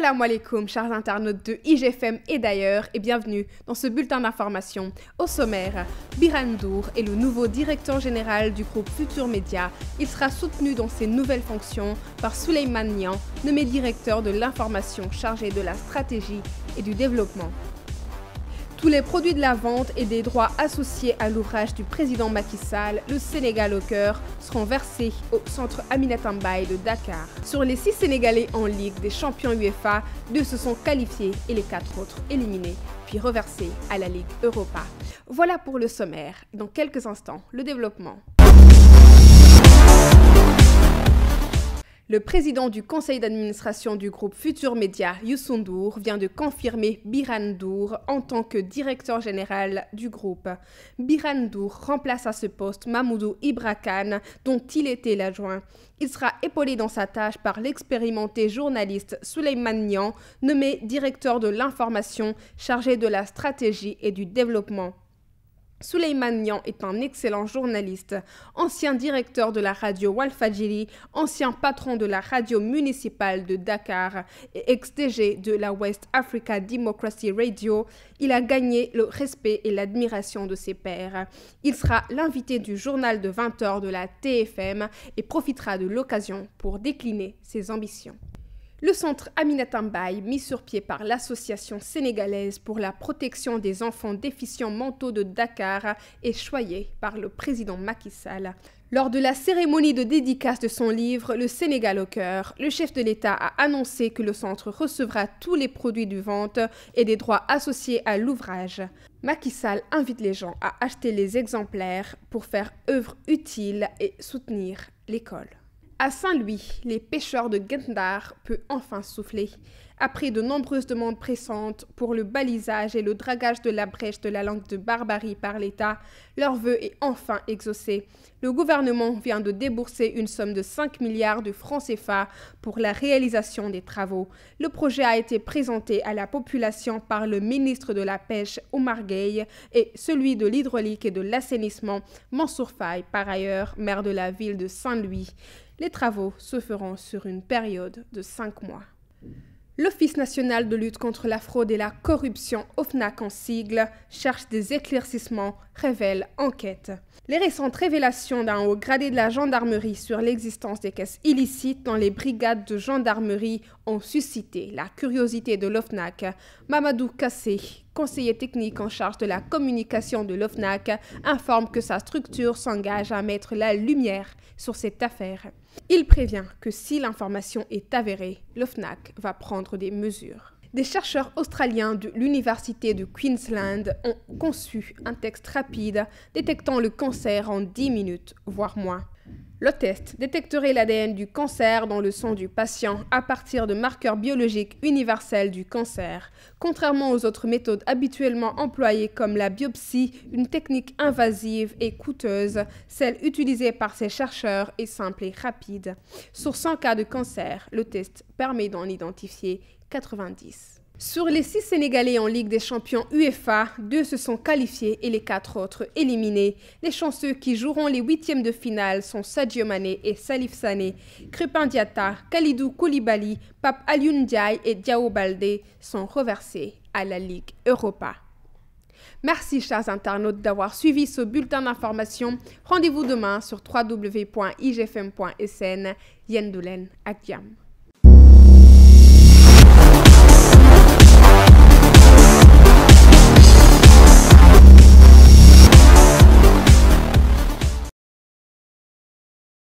Salam alaikum, chers internautes de IGFM et d'ailleurs, et bienvenue dans ce bulletin d'information. Au sommaire, Birane Ndour est le nouveau directeur général du groupe Futurs Médias. Il sera soutenu dans ses nouvelles fonctions par Souleymane Niang, nommé directeur de l'information chargé de la stratégie et du développement. Tous les produits de la vente et des droits associés à l'ouvrage du président Macky Sall, le Sénégal au cœur, seront versés au centre Aminata Mbaye de Dakar. Sur les 6 Sénégalais en Ligue des champions UEFA, 2 se sont qualifiés et les 4 autres éliminés, puis reversés à la Ligue Europa. Voilà pour le sommaire. Dans quelques instants, le développement. Le président du conseil d'administration du groupe Futurs Médias, Youssou N'Dour, vient de confirmer Birane Ndour en tant que directeur général du groupe. Birane Ndour remplace à ce poste Mamoudou Ibra Kane, dont il était l'adjoint. Il sera épaulé dans sa tâche par l'expérimenté journaliste Souleymane Niang, nommé directeur de l'information chargé de la stratégie et du développement. Souleymane Niang est un excellent journaliste, ancien directeur de la radio Walfadjri, ancien patron de la radio municipale de Dakar et ex-DG de la West Africa Democracy Radio. Il a gagné le respect et l'admiration de ses pairs. Il sera l'invité du journal de 20h de la TFM et profitera de l'occasion pour décliner ses ambitions. Le centre Aminata Mbaye, mis sur pied par l'Association sénégalaise pour la protection des enfants déficients mentaux de Dakar, est choyé par le président Macky Sall. Lors de la cérémonie de dédicace de son livre « Le Sénégal au cœur », le chef de l'État a annoncé que le centre recevra tous les produits de vente et des droits associés à l'ouvrage. Macky Sall invite les gens à acheter les exemplaires pour faire œuvre utile et soutenir l'école. À Saint-Louis, les pêcheurs de Gendar peuvent enfin souffler. Après de nombreuses demandes pressantes pour le balisage et le dragage de la brèche de la langue de Barbarie par l'État, leur vœu est enfin exaucé. Le gouvernement vient de débourser une somme de 5 milliards de francs CFA pour la réalisation des travaux. Le projet a été présenté à la population par le ministre de la Pêche, Oumar Gueye, et celui de l'Hydraulique et de l'Assainissement, Mansour Faye, par ailleurs maire de la ville de Saint-Louis. Les travaux se feront sur une période de 5 mois. L'Office national de lutte contre la fraude et la corruption, OFNAC en sigle, cherche des éclaircissements, révèle enquête. Les récentes révélations d'un haut gradé de la gendarmerie sur l'existence des caisses illicites dans les brigades de gendarmerie ont suscité la curiosité de l'OFNAC. Mamadou Kassé, conseiller technique en charge de la communication de l'OFNAC, informe que sa structure s'engage à mettre la lumière sur cette affaire. Il prévient que si l'information est avérée, l'OFNAC va prendre des mesures. Des chercheurs australiens de l'Université de Queensland ont conçu un test rapide détectant le cancer en 10 minutes, voire moins. Le test détecterait l'ADN du cancer dans le sang du patient à partir de marqueurs biologiques universels du cancer. Contrairement aux autres méthodes habituellement employées comme la biopsie, une technique invasive et coûteuse, celle utilisée par ces chercheurs est simple et rapide. Sur 100 cas de cancer, le test permet d'en identifier 90. Sur les 6 Sénégalais en Ligue des champions UEFA, 2 se sont qualifiés et les 4 autres éliminés. Les chanceux qui joueront les 8e de finale sont Sadio Mané et Salif Sané. Krépin Diatta, Kalidou Koulibaly, Pape Alioune Ndiaye et Diao Baldé sont reversés à la Ligue Europa. Merci chers internautes d'avoir suivi ce bulletin d'information. Rendez-vous demain sur www.igfm.sn. Yendoulen Akiam.